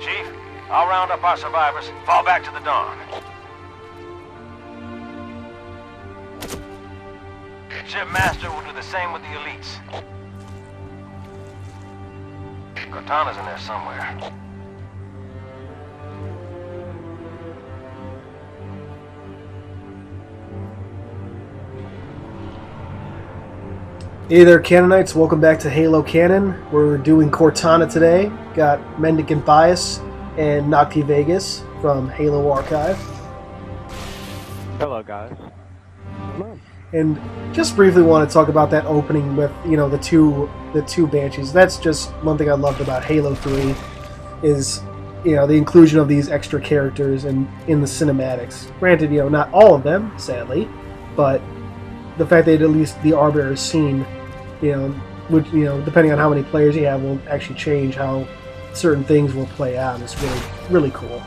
Chief, I'll round up our survivors, fall back to the dawn. Shipmaster will do the same with the elites. Cortana's in there somewhere. Hey there, Canonites. Welcome back to Halo Canon. We're doing Cortana today. Got Mendicant Bias and Nocte Vagus from Halo Archive. Hello, guys. Hello. And just briefly want to talk about that opening with, the two Banshees. That's just one thing I loved about Halo 3 is, the inclusion of these extra characters in the cinematics. Granted, not all of them, sadly, but the fact that at least the Arbiter scene, would, depending on how many players you have, will actually change how certain things will play out. It's really, really cool.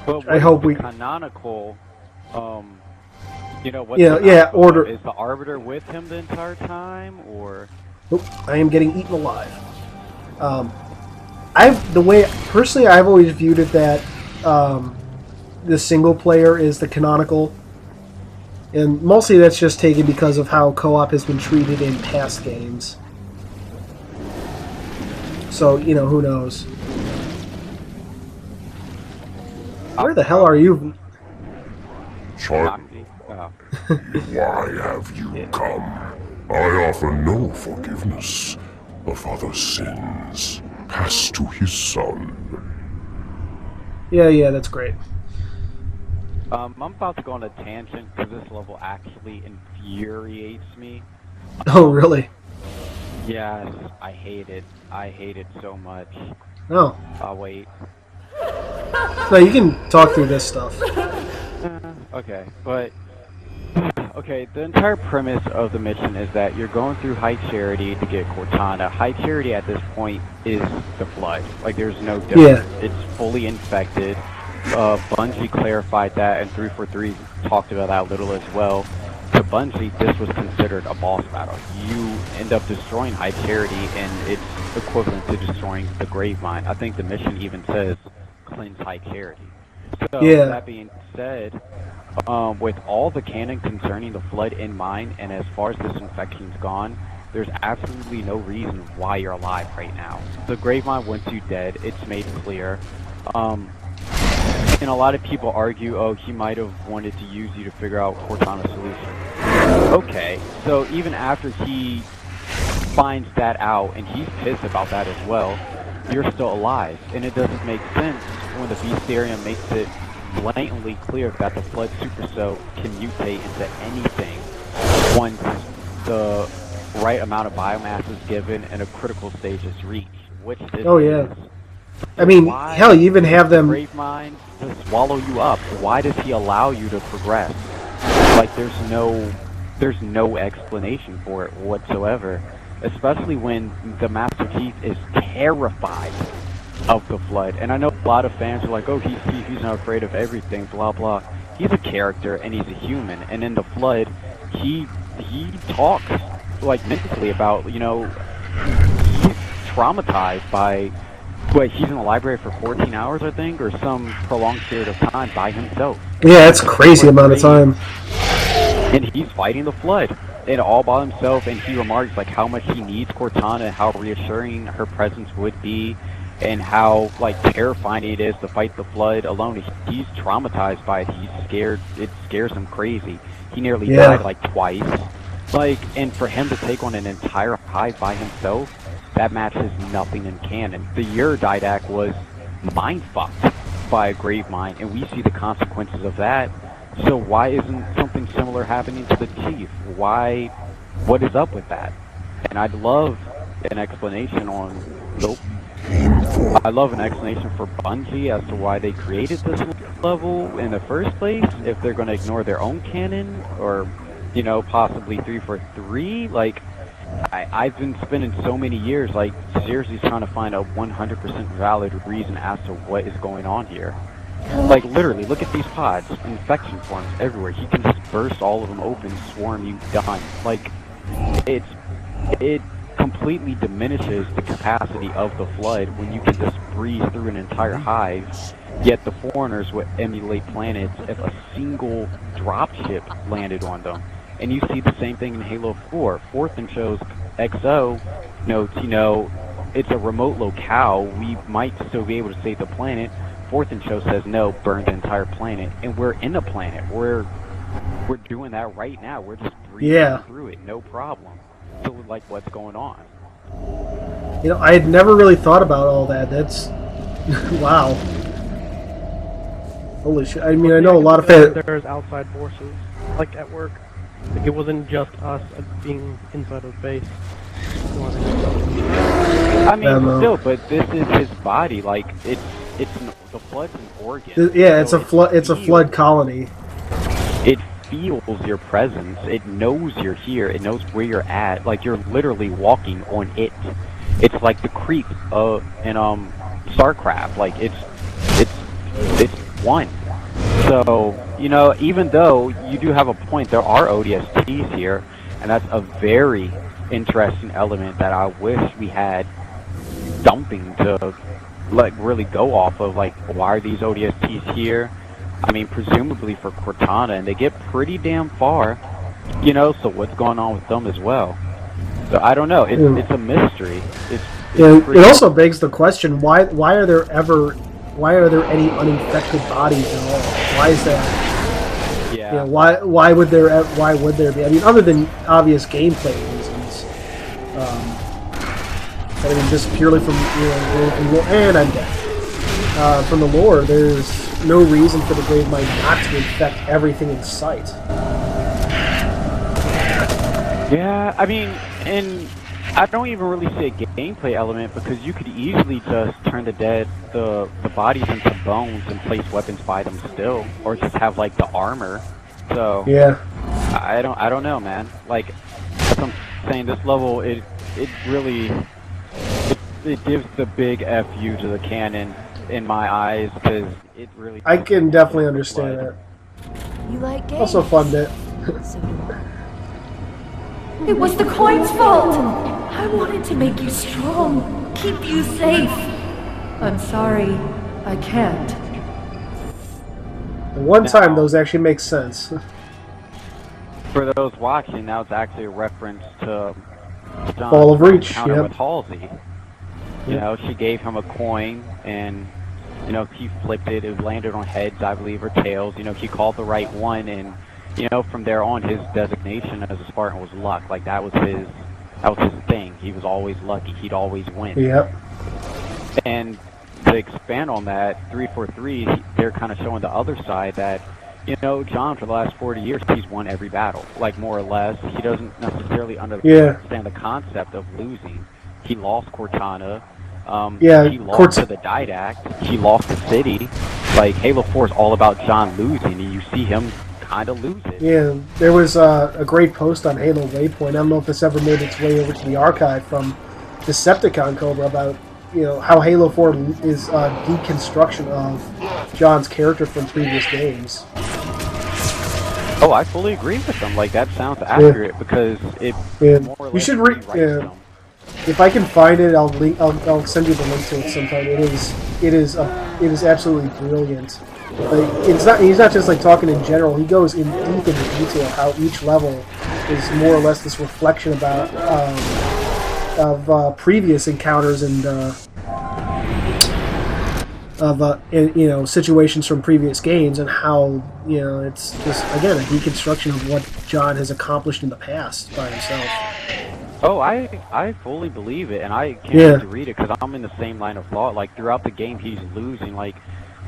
But I hope we canonical. Order is the Arbiter with him the entire time, or? Oh, I am getting eaten alive. I've always viewed it that the single player is the canonical. And mostly that's just taken because of how co-op has been treated in past games. So, who knows? Where the hell are you? Child, why have you come? I offer no forgiveness. The father's sins pass to his son. Yeah, that's great. I'm about to go on a tangent because this level actually infuriates me. Oh, really? Yes, I hate it. I hate it so much. Oh. I'll wait. No, you can talk through this stuff. Okay, but... Okay, the entire premise of the mission is that you're going through High Charity to get Cortana. High Charity at this point is the Flood. Like, there's no difference. Yeah. It's fully infected. Bungie clarified that, and 343 talked about that a little as well. To Bungie, this was considered a boss battle. You end up destroying High Charity, and it's equivalent to destroying the Gravemind. I think the mission even says, cleanse High Charity. So, that being said, with all the canon concerning the Flood in mind, and as far as this infection's gone, there's absolutely no reason why you're alive right now. The Gravemind wants you dead, it's made clear. And a lot of people argue, oh, he might have wanted to use you to figure out Cortana's solution. Okay, so even after he finds that out, and he's pissed about that as well, you're still alive. And it doesn't make sense when the Beastarium makes it blatantly clear that the Flood Super Cell can mutate into anything once the right amount of biomass is given and a critical stage is reached, which this is. I mean, hell, you even have them... Gravemind to swallow you up. Why does he allow you to progress? Like, there's no explanation for it whatsoever. Especially when the Master Chief is terrified of the Flood. And I know a lot of fans are like, oh, he's not afraid of everything, blah, blah. He's a character, and he's a human. And in the Flood, he talks, like, mentally about, he's traumatized by... Wait, he's in the library for 14 hours, I think, or some prolonged period of time by himself. Yeah, that's a crazy amount of time. And he's fighting the Flood, and all by himself, and he remarks, like, how much he needs Cortana, how reassuring her presence would be, and how, like, terrifying it is to fight the Flood alone. He's traumatized by it. He's scared. It scares him crazy. He nearly died, like, twice. Like, and for him to take on an entire hive by himself, that matches nothing in canon. The Eurodidac was mind-fucked by a Gravemind, and we see the consequences of that. So why isn't something similar happening to the Chief? What is up with that? And I'd love an explanation on... Nope. I love an explanation for Bungie as to why they created this level in the first place, if they're going to ignore their own canon, or, possibly 343, like... I've been spending so many years, like, seriously trying to find a 100% valid reason as to what is going on here. Like, literally, look at these pods. Infection forms everywhere. He can just burst all of them open, swarm you, done. Like, completely diminishes the capacity of the Flood when you can just breeze through an entire hive, yet the Foreigners would emulate planets if a single dropship landed on them. And you see the same thing in Halo 4. Fourth and shows XO notes, it's a remote locale, we might still be able to save the planet. Fourth and show says no, burn the entire planet. And we're in a planet. We're doing that right now. We're just breathing through it, no problem. So like, what's going on? I had never really thought about all that. That's wow. Holy shit! I mean, I know a lot of fans. There's outside forces, like at work. Like, it wasn't just us being inside of base. I mean, still, but this is his body. Like, it's the Flood's an organ. Yeah, it's a flood. It's a Flood colony. It feels your presence. It knows you're here. It knows where you're at. Like, you're literally walking on it. It's like the creep in StarCraft. Like, it's one. So, even though you do have a point, there are ODSTs here, and that's a very interesting element that I wish we had something to really go off of. Like, why are these ODSTs here? I mean, presumably for Cortana, and they get pretty damn far, so what's going on with them as well? So I don't know. It's a mystery. It also begs the question: why are there any uninfected bodies at all? Why is that? Yeah. Why would there be? I mean, other than obvious gameplay reasons. I mean, just purely from and I'm dead. From the lore, there's no reason for the Grave Mind not to infect everything in sight. Yeah, I mean, and I don't even really see a gameplay element, because you could easily just turn the bodies into bones and place weapons by them still, or just have like the armor. So yeah, I don't know, man. Like, that's what I'm saying. This level, it really gives the big FU to the canon in my eyes, because it really. I can definitely understand that. You like games? Also fun bit. So do I. It was the coin's fault! I wanted to make you strong, keep you safe. I'm sorry, I can't. The one time those actually make sense. For those watching, now it's actually a reference to John's Fall of Reach, encounter with Halsey. She gave him a coin, and he flipped it. It landed on heads, I believe, or tails. He called the right one, and from there on, his designation as a Spartan was luck. Like, that was his thing. He was always lucky. He'd always win. Yep. And to expand on that, 343, they're kind of showing the other side that, John, for the last 40 years, he's won every battle. Like, more or less. He doesn't necessarily understand the concept of losing. He lost Cortana. He lost to the Didact. He lost the city. Like, Halo 4 is all about John losing, and you see him kind of lose it. Yeah, there was a great post on Halo Waypoint. I don't know if this ever made its way over to the archive from Decepticon Cobra about how Halo 4 is a deconstruction of John's character from previous games. Oh, I fully agree with them. Like, that sounds accurate, because it more or less you should them. If I can find it, I'll send you the link to it sometime. It is absolutely brilliant. Like, he's not just like talking in general. He goes in deep into detail how each level is more or less this reflection of previous encounters and situations from previous games, and how it's just again a deconstruction of what John has accomplished in the past by himself. Oh, I fully believe it, and I can't wait to read it, because I'm in the same line of thought. Like, throughout the game, he's losing. Like,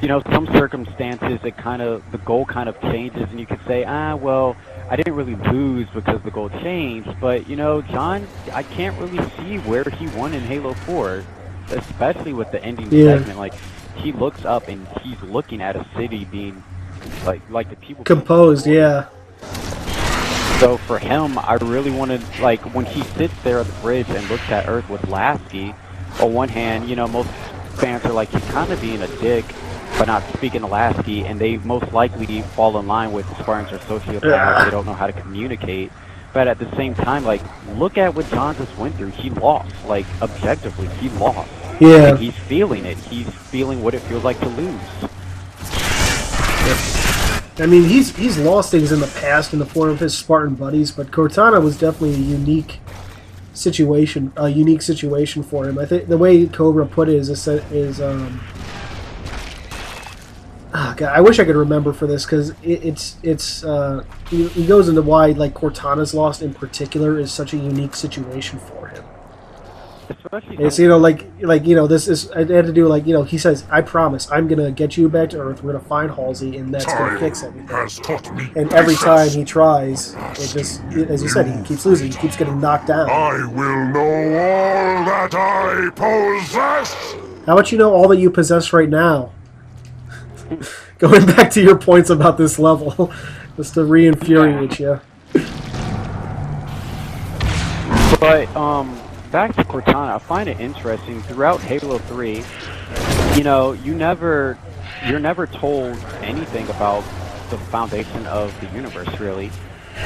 some circumstances, the goal kind of changes, and you could say, well, I didn't really lose because the goal changed. But, John, I can't really see where he won in Halo 4, especially with the ending segment. Like, he looks up and he's looking at a city being, like the people... composed, So for him, I really wanted, like, when he sits there at the bridge and looks at Earth with Lasky, on one hand, most fans are like, he's kind of being a dick by not speaking to Lasky, and they most likely fall in line with Spartans are sociopaths, they don't know how to communicate. But at the same time, like, look at what John just went through. He lost. Like, objectively, he lost. Yeah. And he's feeling it. He's feeling what it feels like to lose. I mean, he's lost things in the past in the form of his Spartan buddies, but Cortana was definitely a unique situation for him. I think the way Cobra put it is oh God, I wish I could remember for this because he goes into why like Cortana's lost in particular is such a unique situation for him. It's this is I had to do he says, I promise I'm gonna get you back to Earth. We're gonna find Halsey and that's gonna fix everything. Has taught me And every time he tries, it just, as you said, he keeps losing. He keeps getting knocked down. I will know all that I possess. How about you know all that you possess right now? Going back to your points about this level, just to re-infuriate you. But, back to Cortana, I find it interesting, throughout Halo 3, you know, you're never told anything about the foundation of the universe, really.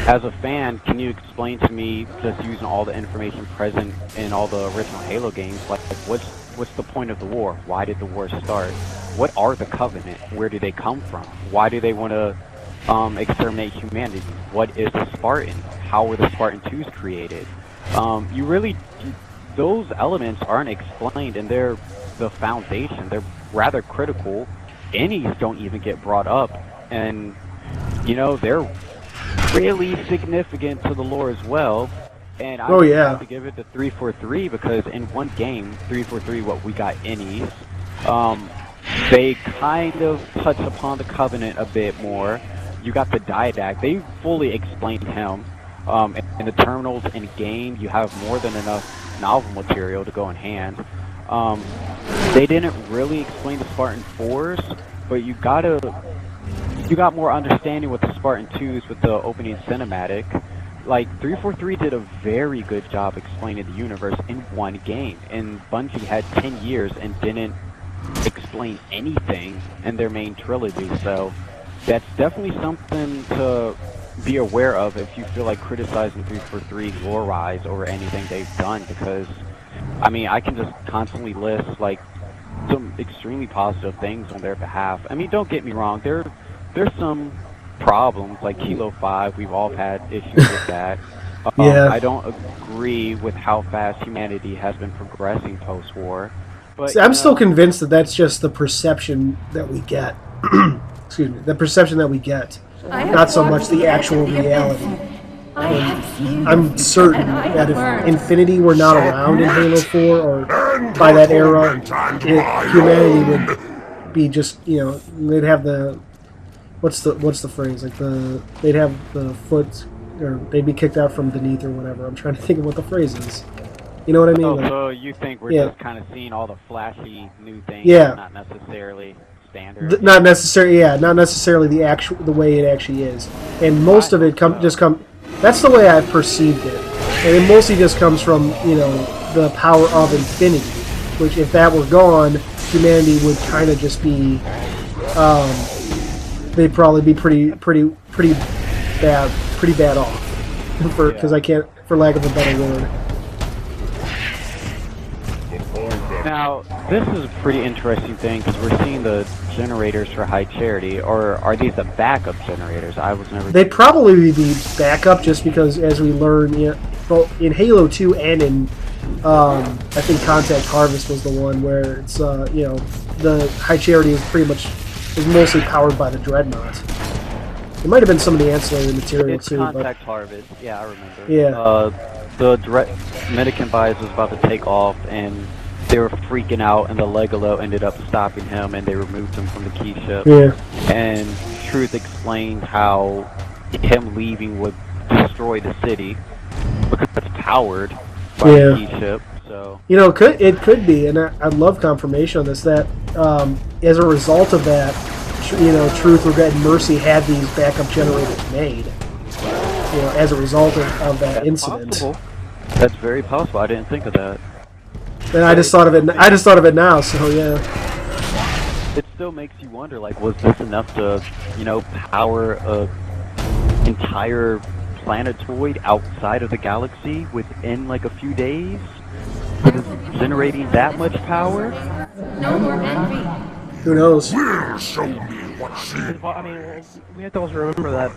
As a fan, can you explain to me, just using all the information present in all the original Halo games, like what's the point of the war? Why did the war start? What are the Covenant? Where do they come from? Why do they want to exterminate humanity? What is the Spartan? How were the Spartan 2s created? Those elements aren't explained, and they're the foundation. They're rather critical. Innies don't even get brought up, and you know they're really significant to the lore as well. And I have to give it to 343 because in one game, 343, what we got Innies, they kind of touch upon the Covenant a bit more. You got the Didact. They fully explained him. In the terminals in game, you have more than enough novel material to go in hand. They didn't really explain the Spartan 4s, but you got more understanding with the Spartan 2s with the opening cinematic. Like, 343 did a very good job explaining the universe in one game, and Bungie had 10 years and didn't explain anything in their main trilogy, so that's definitely something to be aware of if you feel like criticizing 343's lore-wise or anything they've done, because I mean I can just constantly list like some extremely positive things on their behalf. I mean, don't get me wrong, there's some problems like Kilo 5, we've all had issues with that. I don't agree with how fast humanity has been progressing post-war, but see, I'm still convinced that that's just the perception that we get. Excuse me, the perception that we get. Not so much the actual reality. I'm certain that if Infinity were not around in Halo 4 or by that era, humanity would be just, you know, they'd have the what's the phrase? Like they'd have the foot, or they'd be kicked out from beneath or whatever. I'm trying to think of what the phrase is. You know what I mean? Oh, like, so you think we're just kind of seeing all the flashy new things, not necessarily standard? Not necessarily the way it actually is, and most of it that's the way I've perceived it, and it mostly just comes from, you know, the power of Infinity, which if that were gone, humanity would kind of just be, they'd probably be pretty bad off, because I can't, for lack of a better word. Now, this is a pretty interesting thing because we're seeing the generators for High Charity, or are these the backup generators? I was never. They'd probably be backup just because, as we learn, both in Halo 2 and in, I think Contact Harvest was the one where it's, you know, the High Charity is mostly powered by the Dreadnought. It might have been some of the ancillary material it's too. Contact Harvest, yeah, I remember. Yeah. The Mendicant bias was about to take off, and they were freaking out, and the Legolo ended up stopping him, and they removed him from the key ship. Yeah. And Truth explained how him leaving would destroy the city because it's powered by the key ship. So you know, it could be, and I'd love confirmation on this. That as a result of that, you know, Truth, Regret, and Mercy had these backup generators made. You know, as a result of that incident. Possible. That's very possible. I didn't think of that. And I just thought of it now. So yeah. It still makes you wonder, like, was this enough to, you know, power a entire planetoid outside of the galaxy within like a few days? That is generating that much power? No more envy. Who knows? Will show me what she... Well, I mean, we have to also remember that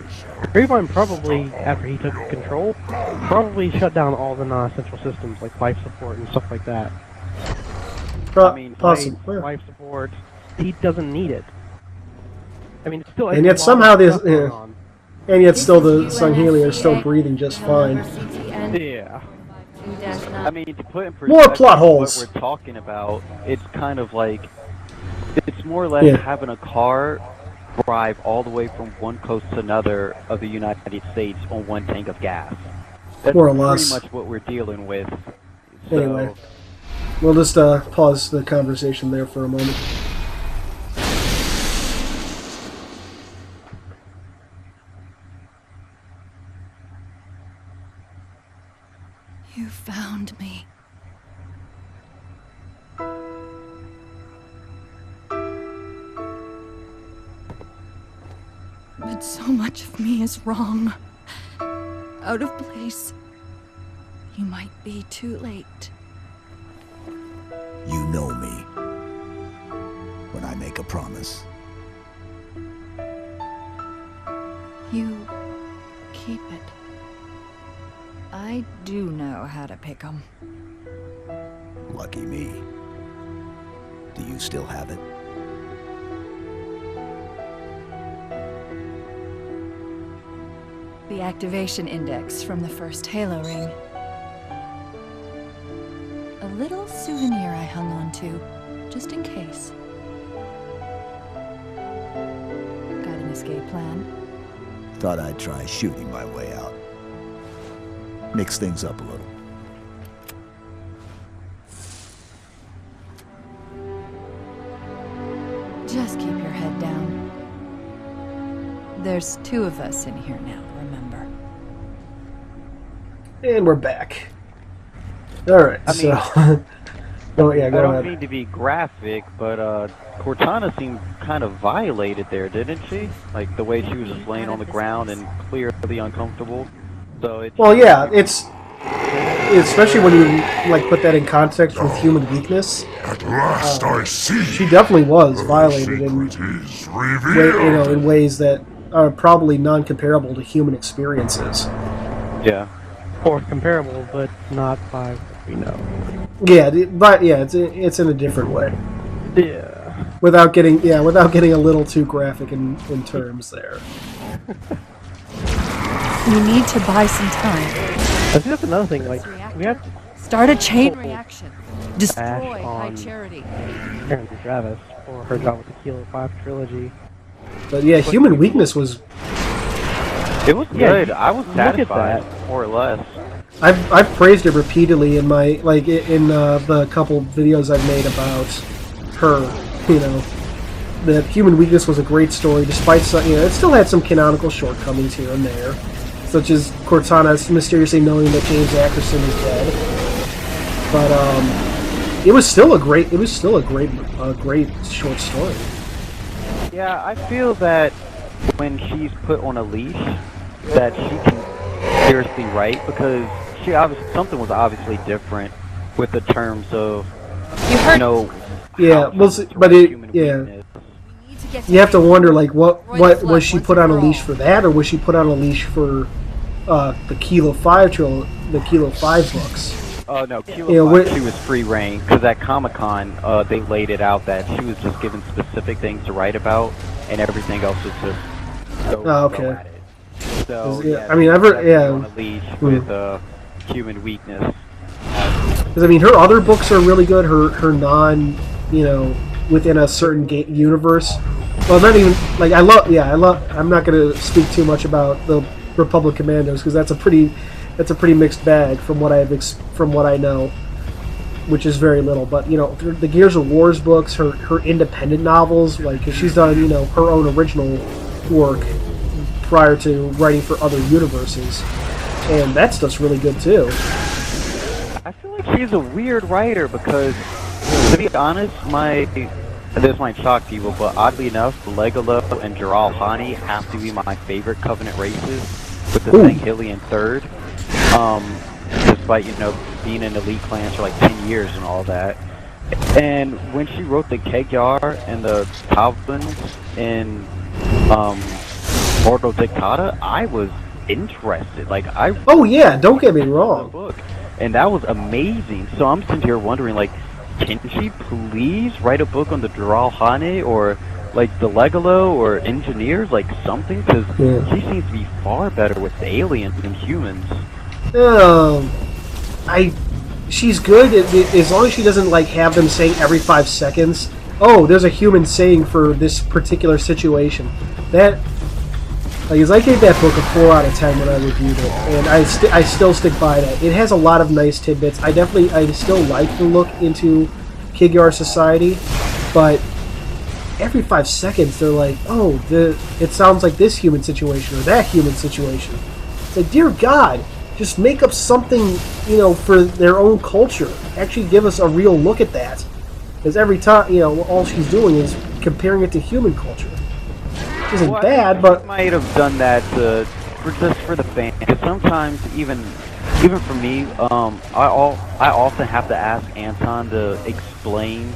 Gravine probably, after he took control, probably shut down all the non-essential systems like life support and stuff like that. I mean, Possibly. life support, he doesn't need it. I mean, it's still... And yet somehow this, and yet still the Sangheili are still breathing just fine. Yeah. I mean, to put in perspective More plot holes. what we're talking about, it's kind of like, it's more or less having a car drive all the way from one coast to another of the United States on one tank of gas. That's More or pretty less. much what we're dealing with. So, Anyway, we'll just pause the conversation there for a moment. You found me. But so much of me is wrong. Out of place. You might be too late. You know me. When I make a promise. You keep it. I do know how to pick 'em. Lucky me. Do you still have it? The activation index from the first Halo ring. A little souvenir I hung on to, just in case. Got an escape plan? Thought I'd try shooting my way out. Mix things up a little. Just keep your head down. There's 2 of us in here now, remember? And we're back. Alright, I mean, so... oh, yeah, I go don't ahead. mean to be graphic, but Cortana seemed kind of violated there, didn't she? Like the way she was just laying on the ground and clearly uncomfortable. So it's Well, yeah, it's... Especially when you, like, put that in context with human weakness. At last I see. She definitely was violated in, Secret is revealed. in ways that are probably non-comparable to human experiences. yeah. Or comparable, but not by what we know. Yeah, but yeah, it's in a different way. Yeah. Without getting a little too graphic in terms there. You need to buy some time. I think that's another thing, like, we have to Start a chain reaction. Destroy Ash High on- Charity. Karen Travis for her job with the Kilo 5 trilogy. But yeah, human weakness was... It was good. I was look at satisfied, that. more or less. I've praised it repeatedly in my in the couple videos I've made about her. You know, that human weakness was a great story, despite some, it still had some canonical shortcomings here and there, such as Cortana mysteriously knowing that James Ackerson is dead. But it was still a great great short story. Yeah, I feel that when she's put on a leash, that she can seriously write, because she something was obviously different with the terms of, You know. Yeah, how well, to but direct it human yeah. weakness. You have to wonder, like, what was she put on a leash for that, or was she put on a leash for the Kilo 5 the Kilo 5 books? Oh no, Kilo 5, she was free reign, because at Comic-Con, they laid it out that she was just given specific things to write about, and everything else was just go okay. at it. So, Yeah, I mean, I've heard- yeah. on a leash with human weakness. Because I mean, her other books are really good. Her non, within a certain universe. Well, not even like I love. I'm not going to speak too much about the Republic Commandos because that's a pretty mixed bag from what I know, which is very little. But the Gears of War's books, her independent novels, like 'cause she's done her own original work prior to writing for other universes, and that stuff's really good too. I feel like she's a weird writer because, to be honest, this might shock people, but oddly enough, Legolas and Jaral Hani have to be my favorite Covenant races. with the Ooh. Sanghelian third. Despite, you know, being in elite clans for like 10 years and all that. And when she wrote the Kegyar and the Talvins in Mortal Dictata, I was interested. Like, Oh yeah, don't get me the wrong. book, and that was amazing. So I'm sitting here wondering, like, can she please write a book on the Dralhane or like the Legalo or engineers, like something? Because she seems to be far better with the aliens than humans. She's good as long as she doesn't like have them saying every 5 seconds, "Oh, there's a human saying for this particular situation." That, like, as I gave that book a 4 out of 10 when I reviewed it, and I still stick by that. It has a lot of nice tidbits. I still like the look into Kegyar society, but every 5 seconds they're like, "Oh, it sounds like this human situation or that human situation." It's like, dear God. Just make up something, you know, for their own culture. Actually give us a real look at that. Because every time, you know, all she's doing is comparing it to human culture. Which isn't bad, but... I might have done that just for the fans. Because sometimes, even for me, I often have to ask Anton to explain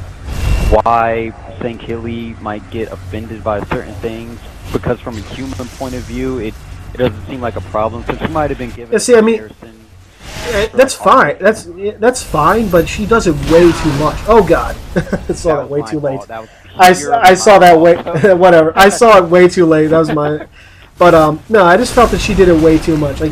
why Sankhili might get offended by certain things. Because from a human point of view, it doesn't seem like a problem, so she might have been given. Yeah, see, I mean, that's fine. That's fine, but she does it way too much. Oh God, I saw that way too late. I saw that way. Whatever. I saw it way too late. That was my. But no, I just felt that she did it way too much. Like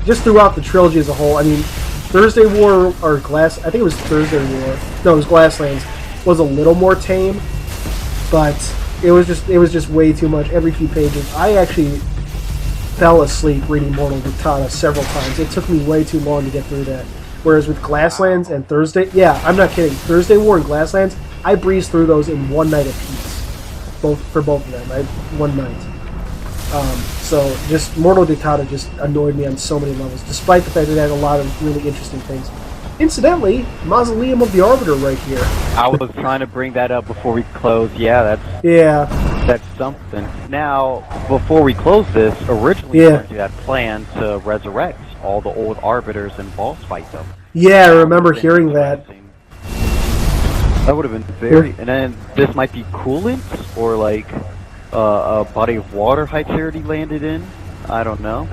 just throughout the trilogy as a whole. I mean, Thursday War or I think it was Thursday War. No, it was Glasslands. Was a little more tame, but it was just way too much. Every few pages, I actually fell asleep reading Mortal Dictata several times. It took me way too long to get through that. Whereas with Glasslands and Thursday, yeah, I'm not kidding. Thursday War and Glasslands, I breezed through those in one night apiece. Both of them, one night. So just Mortal Dictata just annoyed me on so many levels, despite the fact that it had a lot of really interesting things. Incidentally, Mausoleum of the Arbiter right here. I was trying to bring that up before we close. Yeah, that's something. Now, before we close this, originally you had planned to resurrect all the old Arbiters and boss fight them. Yeah, I remember hearing that. That would have been very... And then this might be coolant, or like a body of water Hyperity landed in. I don't know.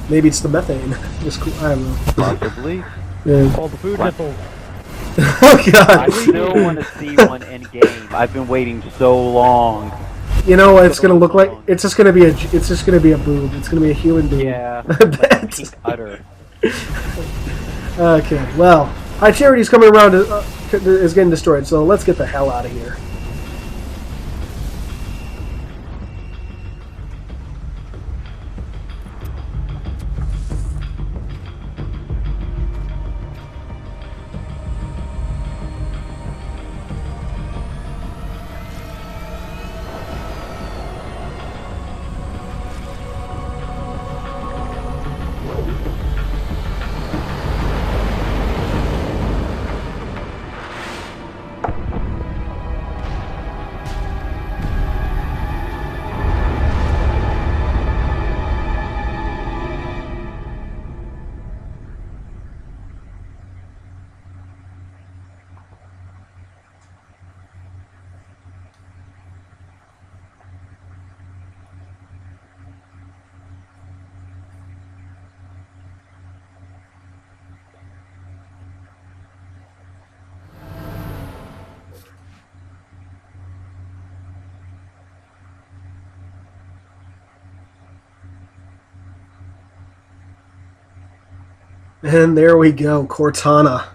Maybe it's the methane. Just cool. I don't know. Possibly. Yeah. All the food nipples. Oh God! I still want to see one in game. I've been waiting so long. You know what it's gonna look like? It's just gonna be a boob. It's gonna be a human boob. Yeah, like a pink udder. Okay, well, Hyperity's coming around is getting destroyed, so let's get the hell out of here. And there we go, Cortana.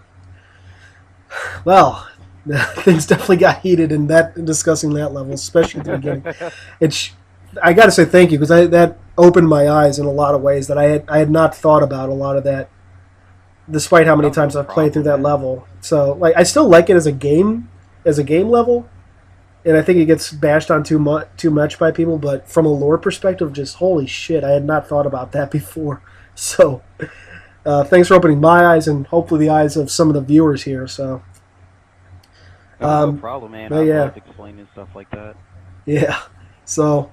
Well, things definitely got heated in discussing that level, especially at the beginning. I got to say thank you, because that opened my eyes in a lot of ways that I had not thought about a lot of that, despite how many times I've played through that level. So, like, I still like it as a game level, and I think it gets bashed on too much by people. But from a lore perspective, just holy shit, I had not thought about that before. So. Thanks for opening my eyes and hopefully the eyes of some of the viewers here. So, no problem, man. I love explaining stuff like that. Yeah. So,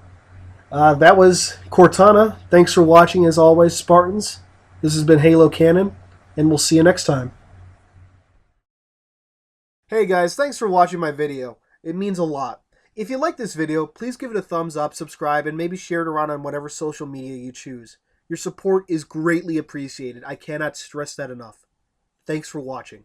That was Cortana. Thanks for watching, as always, Spartans. This has been Halo Canon, and we'll see you next time. Hey guys, thanks for watching my video. It means a lot. If you like this video, please give it a thumbs up, subscribe, and maybe share it around on whatever social media you choose. Your support is greatly appreciated. I cannot stress that enough. Thanks for watching.